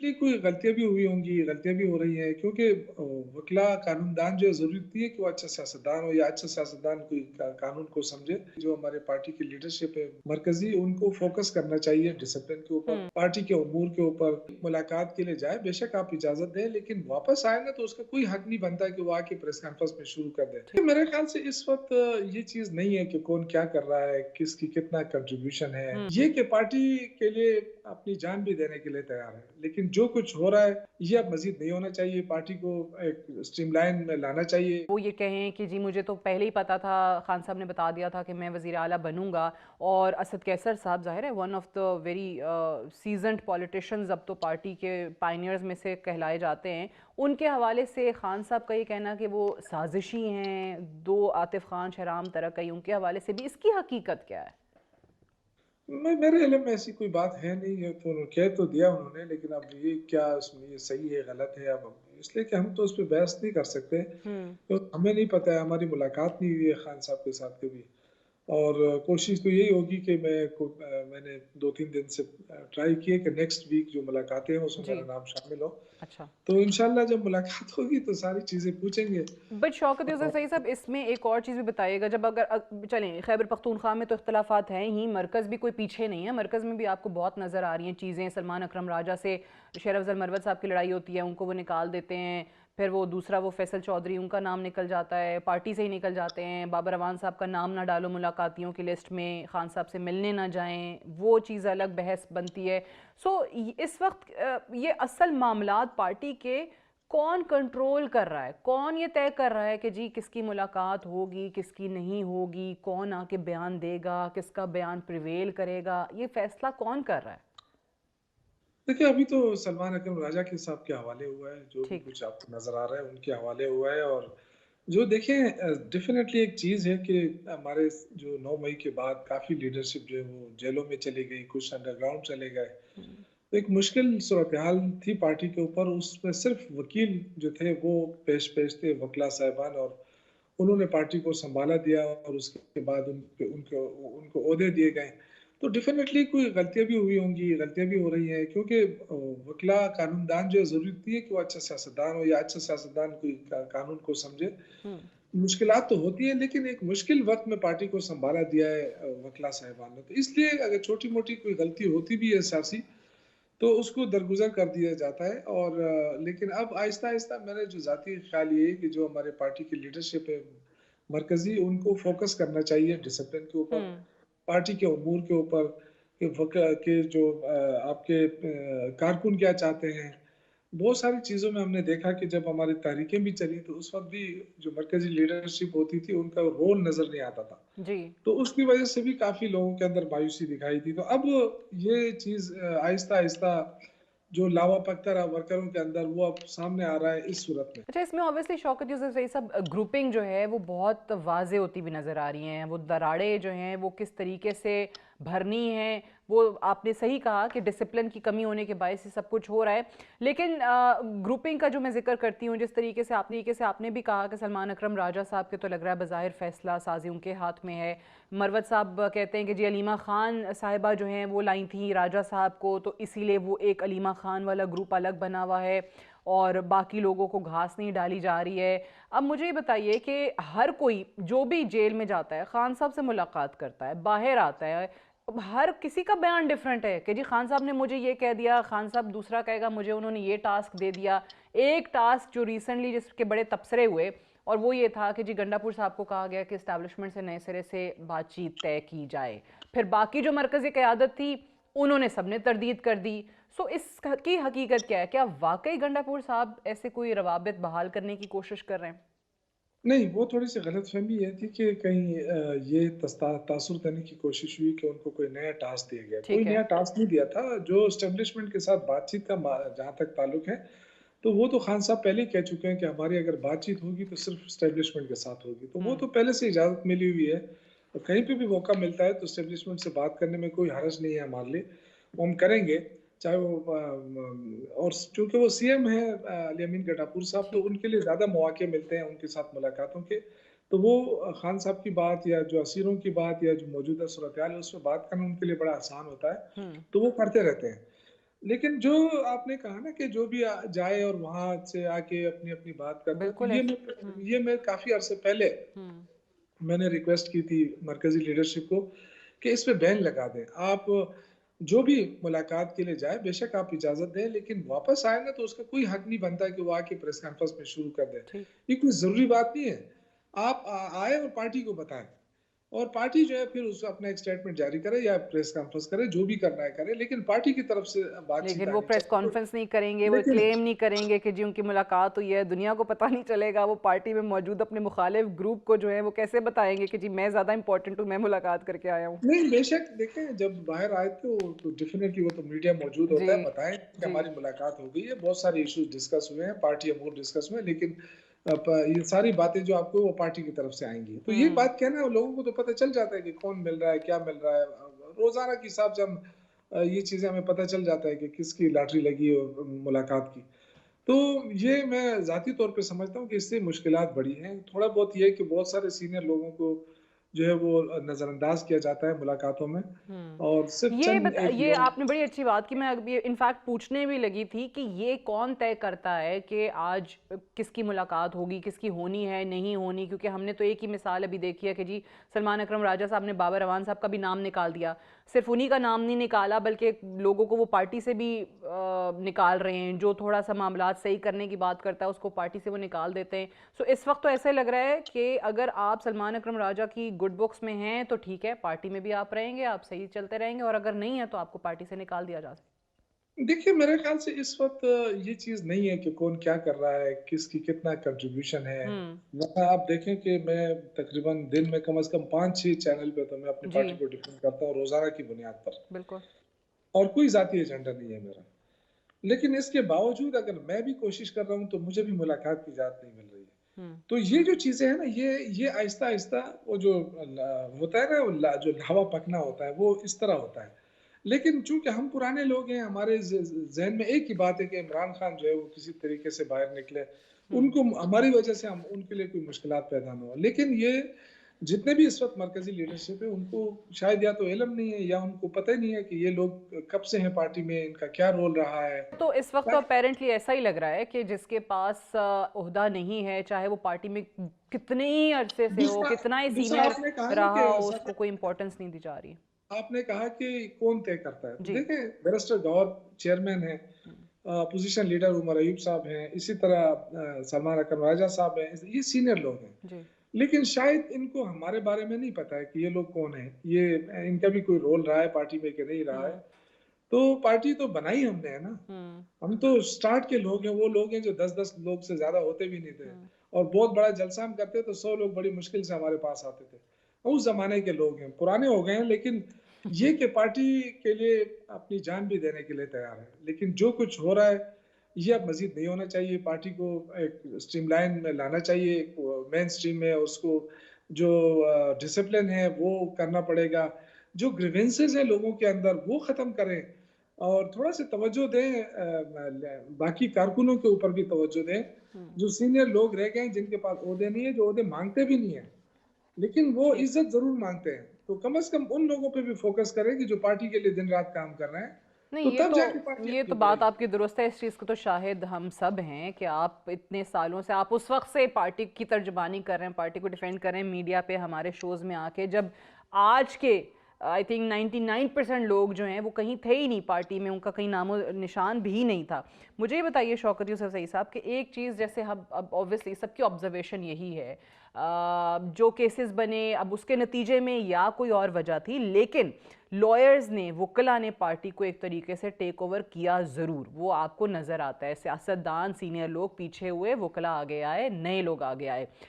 Definitely कोई गलतियाँ भी हुई होंगी, गलतियाँ भी हो रही हैं क्योंकि वकीला कानूनदान जो है ज़रूरत नहीं है कि वो अच्छा सियासतदान हो या अच्छा सियासतदान कोई कानून को समझे। जो हमारे पार्टी की लीडरशिप है मरकज़ी, उनको फ़ोकस करना चाहिए डिसिप्लिन के ऊपर, हुँ। पार्टी के उमूर के ऊपर। मुलाकात के लिए जाए, बेशक आप इजाज़त दें, लेकिन वापस आए ना तो उसका कोई हक नहीं बनता कि वो आके प्रेस कॉन्फ्रेंस में शुरू कर दे। ठीक। तो मेरे ख़्याल से इस वक़्त ये चीज़ नहीं है कि कौन क्या कर रहा है, किसकी कितना कंट्रीब्यूशन है। हुँ। ये कि पार्टी के लिए अपनी जान भी देने के लिए तैयार है। लेकिन जो कुछ हो रहा है, ये अब मज़ीद नहीं होना चाहिए। पार्टी को एक स्ट्रीमलाइन में लाना चाहिए। वो ये कहें कि जी मुझे तो पहले ही पता था, खान साहब ने बता दिया था कि मैं वज़ीर आला बनूँगा। और असद कैसर साहब ज़ाहिर है one of the very seasoned politicians, अब तो पार्टी के पायनियर्स में से कहलाए जाते हैं। उनके हवाले से खान साहब का ये कहना कि वो साजिशी हैं, 2 आतिफ़ खान, शहराम तरक़ई, उनके हवाले से भी इसकी हकीकत क्या है? मेरे इल्म में ऐसी कोई बात है नहीं, ये तो कह तो दिया उन्होंने, लेकिन अब ये क्या उसमें ये सही है, गलत है, अब इसलिए कि हम तो उस पे बहस नहीं कर सकते। हुँ। तो हमें नहीं पता है, हमारी मुलाकात नहीं हुई है खान साहब के साथ कभी। और कोशिश तो यही होगी कि मैंने 2-3 दिन से ट्राई की है कि नेक्स्ट वीक जो मुलाकातें हैं उसमें जी। मेरा नाम शामिल हो। अच्छा। तो इंशाल्लाह जब मुलाकात होगी तो सारी चीज़ें पूछेंगे। बट शौकत यूसुफ और सही साहब, इसमें एक और चीज़ भी बताइएगा। जब अगर चलें, खैबर पख्तूनख्वा में तो इख्तलाफात हैं ही, मरकज़ भी कोई पीछे नहीं है। मरकज़ में भी आपको बहुत नज़र आ रही हैं चीज़ें। सलमान अकरम राजा से शेर अफजल मरवत साहब की लड़ाई होती है, उनको वो निकाल देते हैं। फिर वो दूसरा वो फैसल चौधरी, उनका नाम निकल जाता है, पार्टी से ही निकल जाते हैं। बाबर अवान साहब का नाम ना डालो मुलाकातियों की लिस्ट में, खान साहब से मिलने ना जाएं, वो चीज़ अलग बहस बनती है। सो इस वक्त ये असल मामलात पार्टी के कौन कंट्रोल कर रहा है? कौन ये तय कर रहा है कि जी किसकी मुलाकात होगी, किसकी नहीं होगी, कौन आके बयान देगा, किसका बयान प्रिवेल करेगा, ये फैसला कौन कर रहा है? देखिए, अभी तो सलमान अकरम राजा के साहब के हवाले हुआ है, जो भी ठीक। कुछ आपको नज़र आ रहा है उनके हवाले हुआ है। और जो देखें, डेफ़िनेटली एक चीज़ है कि हमारे जो 9 मई के बाद काफ़ी लीडरशिप जो है वो जेलों में चली गई, कुछ अंडरग्राउंड चले गए। हम्म। तो एक मुश्किल सूरत-ए-हाल थी पार्टी के ऊपर, उसमें सिर्फ़ वकील जो थे वो पेश थे, वकीला साहिबान, और उन्होंने पार्टी को सँभाला दिया और उसके बाद उनके उनको उनको ओहदे दिए गए। तो डेफ़िनेटली कोई गलतियाँ भी हुई होंगी, गलतियाँ भी हो रही हैं क्योंकि वकीला कानूनदान जो है ज़रूरी नहीं है कि वो अच्छा सियासतदान हो या अच्छा सियासतदान कोई कानून को समझे। हम्म। मुश्किलात तो होती है, लेकिन एक मुश्किल वक़्त में पार्टी को सँभाला दिया है वकीला साहिबान ने। तो इसलिए अगर छोटी-मोटी कोई गलती होती भी है सियासी, तो उसको दरगुज़र कर दिया जाता है। और लेकिन अब आहिस्ता-आहिस्ता मेरा जो ज़ाती ख़्याल ये है कि जो हमारे पार्टी की लीडरशिप है मरकज़ी, उनको फ़ोकस करना चाहिए डिसिप्लिन के ऊपर, हम्म। पार्टी के उमूर के ऊपर, कि के जो आपके कारकुन क्या चाहते हैं। बहुत सारी चीज़ों में हमने देखा कि जब हमारी तहरीकें भी चली तो उस वक़्त भी जो मरकज़ी लीडरशिप होती थी उनका रोल नज़र नहीं आता था। जी। तो उसकी वजह से भी काफ़ी लोगों के अंदर मायूसी दिखाई दी। तो अब ये चीज़ आहिस्ता-आहिस्ता जो लावापख्तर वर्करों के अंदर वो अब सामने आ रहा है इस सूरत में। अच्छा, इसमें ऑब्वियसली शौकत यूसुफ सही सब ग्रुपिंग जो है वो बहुत वाज़े होती हुई नज़र आ रही हैं। वो दरारें जो हैं वो किस तरीके से भरनी हैं, वो आपने सही कहा कि डिसिप्लिन की कमी होने के बायस से सब कुछ हो रहा है। लेकिन ग्रुपिंग का जो मैं ज़िक्र करती हूँ, जिस तरीके से आपने भी कहा कि सलमान अकरम राजा साहब के तो लग रहा है बज़ाहिर फ़ैसला साज़ी उनके हाथ में है। मरवत साहब कहते हैं कि जी अलीमा ख़ान साहिबा जो हैं वो लाई थी राजा साहब को, तो इसीलिए वो एक अलीमा ख़ान वाला ग्रुप अलग बना हुआ है और बाकी लोगों को घास नहीं डाली जा रही है। अब मुझे ये बताइए कि हर कोई जो भी जेल में जाता है, खान साहब से मुलाकात करता है, बाहर आता है, अब हर किसी का बयान डिफरेंट है कि जी खान साहब ने मुझे ये कह दिया, खान साहब दूसरा कहेगा मुझे उन्होंने ये टास्क दे दिया। एक टास्क जो रिसेंटली जिसके बड़े तबसरे हुए, और वो ये था कि जी गंडापुर साहब को कहा गया कि इस्टेब्लिशमेंट से नए सिरे से बातचीत तय की जाए। फिर बाकी जो मरकज़ी क़यादत थी उन्होंने सबने तरदीद कर दी। सो इसकी हकीकत क्या है? क्या वाकई गंडापुर साहब ऐसे कोई रवाबित बहाल करने की कोशिश कर रहे हैं? नहीं, वो थोड़ी-सी गलतफ़हमी ये थी कि कहीं ये तासुर देने की कोशिश हुई कि उनको कोई नया टास्क दिया गया। कोई ठीक है। नया टास्क नहीं दिया था, जो एस्टेब्लिशमेंट के साथ बातचीत का जहाँ तक ताल्लुक है, तो वो तो खान साहब पहले ही कह चुके हैं कि हमारी अगर बातचीत होगी तो सिर्फ़ एस्टेब्लिशमेंट के साथ होगी। तो वो हम्म। तो पहले से इजाज़त मिली हुई है। और कहीं पे भी मौका मिलता है तो एस्टेब्लिशमेंट से बात करने में कोई हर्ज नहीं है हमारे लिए। वो हम करेंगे, चाहे वो और चूँकि वो सीएम हैं अली अमीन गंडापुर साहब, तो ठीक। उनके लिए ज़्यादा मौके मिलते हैं उनके साथ मुलाकातों के। तो वो खान साहब की बात या जो असीरों की बात या जो मौजूदा सूरत-ए-हाल है, उसमें बात करना उनके लिए बड़ा आसान होता है, हम्म। तो वो करते रहते हैं। लेकिन जो आपने कहा ना कि जो भी जाए और वहां से आके अपनी अपनी बात करता है, तो बिल्कुल ये ऐसे। ये मैं काफी अरसे पहले हुँ, मैंने रिक्वेस्ट की थी मरकजी लीडरशिप को कि इस पे बैन लगा दें। आप जो भी मुलाकात के लिए जाए बेशक आप इजाजत दें, लेकिन वापस आए ना तो उसका कोई हक नहीं बनता कि वो आके प्रेस कॉन्फ्रेंस में शुरू कर दे। ठीक। ये कोई जरूरी बात नहीं है। आप आए और पार्टी को बताएं, और पार्टी जो है फिर उस अपना एक स्टेटमेंट जारी करे या प्रेस कॉन्फ्रेंस करे, जो भी करना है करे, लेकिन पार्टी की तरफ से बातचीत लेकिन वो आनी प्रेस चाहिए। कॉन्फ्रेंस नहीं करेंगे, वो लेकिन क्लेम नहीं करेंगे कि जी उनकी मुलाकात हुई है, दुनिया को पता नहीं चलेगा, वो पार्टी में मौजूद अपने मुखालिफ ग्रुप को जो है वो कैसे बताएँगे कि जी मैं ज़्यादा इम्पोर्टेंट हूँ, मैं मुलाकात करके आया हूँ। नहीं, बेशक देखें, जब बाहर आए थे वो तो डेफिनेटली वो तो मीडिया मौजूद जी, होता है, बताएं कि जी। हमारी मुलाकात हो गई है, बहुत सारे इश्यूज डिस्कस हुए हैं, पार्टी अमूर डिस्कस हुए हैं, लेकिन ये सारी बातें जो आपको वो पार्टी की तरफ से आएंगी, तो ये हुँ, बात कहना है लोगों को तो पता चल जाता है कि कौन मिल रहा है, क्या मिल रहा है। रोजाना के हिसाब से हम ये चीजें हमें पता चल जाता है कि किसकी लॉटरी लगी है मुलाकात की। तो ये मैं जाती तौर पे समझता हूँ कि इससे मुश्किलात बढ़ी हैं। थोड़ा बहुत ये है कि बहुत सारे सीनियर लोगों को जो है वो नज़रअंदाज किया जाता है मुलाकातों में, हुँ। और सिर्फ चंद एक ये लोग। आपने बड़ी अच्छी बात की, मैं अभी इनफैक्ट पूछने भी लगी थी कि ये कौन तय करता है कि आज किसकी मुलाकात होगी, किसकी होनी है, नहीं होनी? क्योंकि हमने तो एक ही मिसाल अभी देखी है कि जी सलमान अकरम राजा साहब ने बाबर अवान साहब का भी नाम निकाल दिया। सिर्फ उन्हीं का नाम नहीं निकाला बल्कि लोगों को वो पार्टी से भी निकाल रहे हैं, जो थोड़ा-सा मामलात सही करने की बात करता है उसको पार्टी से वो निकाल देते हैं। सो इस वक्त तो ऐसा लग रहा है कि अगर आप सलमान अकरम राजा की गुड बुक्स में हैं तो ठीक है, पार्टी में भी आप रहेंगे, आप सही चलते रहेंगे, और अगर नहीं है तो आपको पार्टी से निकाल दिया जा सकता देखिए, मेरे ख्याल से इस वक्त ये चीज़ नहीं है कि कौन क्या कर रहा है, किसकी कितना कंट्रीब्यूशन है। है। हुँ, वरना आप देखें कि मैं तकरीबन दिन में कम से कम 5-6 चैनल पे तो मैं अपनी जी, पार्टी को डिफेंड करता हूँ रोज़ाना की बुनियाद पर, बिल्कुल। और कोई ज़ाती एजेंडा नहीं है मेरा। लेकिन इसके बावजूद अगर मैं भी कोशिश कर रहा हूँ तो मुझे भी मुलाकात की इजाज़त नहीं मिल रही है। हुँ, तो ये जो चीज़ें हैं ना, ये आहिस्ता-आहिस्ता वो जो होता है ना, वो जो लावा पकना होता है, वो इस तरह होता है। लेकिन चूँकि हम पुराने लोग हैं, हमारे ज़हन में एक ही बात है कि इमरान खान जो है वो किसी तरीके से बाहर निकले। हुँ। उनको हमारी वज़ह से हम उनके लिए कोई मुश्किलात पैदा ना हो। लेकिन ये जितने भी इस वक़्त मरकज़ी लीडरशिप है, उनको शायद या तो इल्म नहीं है या उनको पता ही नहीं है कि ये लोग कब से हैं पार्टी में, इनका क्या रोल रहा है। तो इस वक्त तो अपेरेंटली ऐसा ही लग रहा है कि जिसके पास ओहदा नहीं है, चाहे वो पार्टी में कितने ही अरसे से हो, दूसरा कितना ही दूसरा सीनियर आपने कहा ना रहा कि हो, उसको कोई इम्पोर्टेंस नहीं दी जा रही। आपने कहा कि कौन तय करता है, तो जी। देखें, बैरिस्टर गौहर चेयरमैन है, हुँ, अपोजिशन लीडर उमर अयूब साहब हैं, इसी तरह सलमान अकरम राजा साहब हैं, ये सीनियर लोग हैं। जी। लेकिन शायद इनको हमारे बारे में नहीं पता है कि ये लोग कौन हैं, ये इनका भी कोई रोल रहा है पार्टी में कि नहीं रहा है। हुँ, तो पार्टी तो बनाई हमने है ना, हुँ, हम तो स्टार्ट के लोग हैं, वो लोग हैं जो 10-10 लोग से ज़्यादा होते भी नहीं थे, हुँ। और बहुत बड़ा जलसा हम करते तो 100 लोग बड़ी मुश्किल से हमारे पास आते थे। उस ज़माने के लोग हैं, पुराने हो गए हैं, लेकिन ये कि पार्टी के लिए अपनी जान भी देने के लिए तैयार है। लेकिन जो कुछ हो रहा है, ये अब मज़ीद नहीं होना चाहिए। पार्टी को एक स्ट्रीमलाइन में लाना चाहिए, एक मेन स्ट्रीम में उसको जो डिसिप्लिन है वो करना पड़ेगा। जो ग्रीवेंसेस हैं लोगों के अंदर वो ख़त्म करें, और थोड़ा-सा तवज्जो दें, बाकी कारकुनों के ऊपर भी तवज्जो दें, हुँ, जो सीनियर लोग रह गए हैं जिनके पास ओहदे नहीं है, जो ओहदे माँगते भी नहीं है, लेकिन वो ठीक। इज़्ज़त ज़रूर माँगते हैं। तो कम से कम उन लोगों पे भी फ़ोकस करें कि जो पार्टी के लिए दिन-रात काम कर रहे हैं, नहीं, तो तब जाके पार्टी ये आगे तो बात बढ़ेगी। आपकी दुरुस्त है, इस चीज़ को तो शाहिद हम सब हैं कि आप इतने सालों से आप उस वक़्त से पार्टी की तर्जुबानी कर रहे हैं, पार्टी को डिफेंड कर रहे हैं मीडिया पे, हमारे शोज़ में आके, जब आज के आई थिंक 99% लोग जो हैं वो कहीं थे ही नहीं पार्टी में, उनका कहीं नामो निशान भी नहीं था। मुझे ये बताइए शौकत यूसुफ ज़ई साहब कि एक चीज़, जैसे हम अब ऑब्वियसली सबकी ऑब्जर्वेशन यही है, जो केसेस बने अब उसके नतीजे में या कोई और वजह थी, लेकिन लॉयर्स ने, वुकला ने पार्टी को एक तरीके से टेक ओवर किया ज़रूर, वो आपको नज़र आता है। सियासतदान सीनियर लोग पीछे हुए, वुकला आगे आए, नए लोग आगे आए।